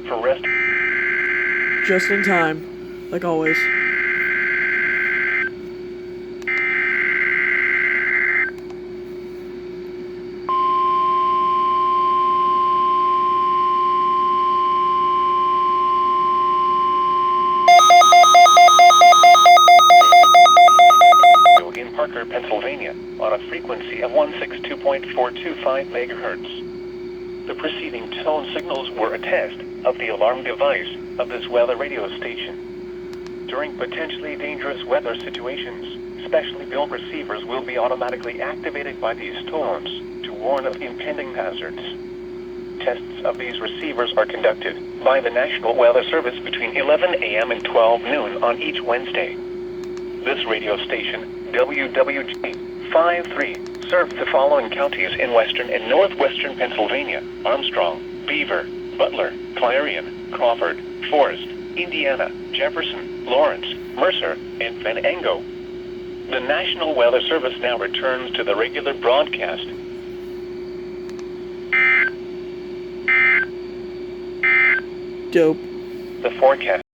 for rest. Just in time, like always. In Parker, Pennsylvania, on a frequency of 162.425 megahertz. The preceding tone signals were a test of the alarm device of this weather radio station. During potentially dangerous weather situations, specially built receivers will be automatically activated by these tones to warn of impending hazards. Tests of these receivers are conducted by the National Weather Service between 11 a.m. and 12 noon on each Wednesday. This radio station, WWG-53, serves the following counties in western and northwestern Pennsylvania: Armstrong, Beaver, Butler, Clarion, Crawford, Forest, Indiana, Jefferson, Lawrence, Mercer, and Venango. The National Weather Service now returns to the regular broadcast. Dope. The forecast.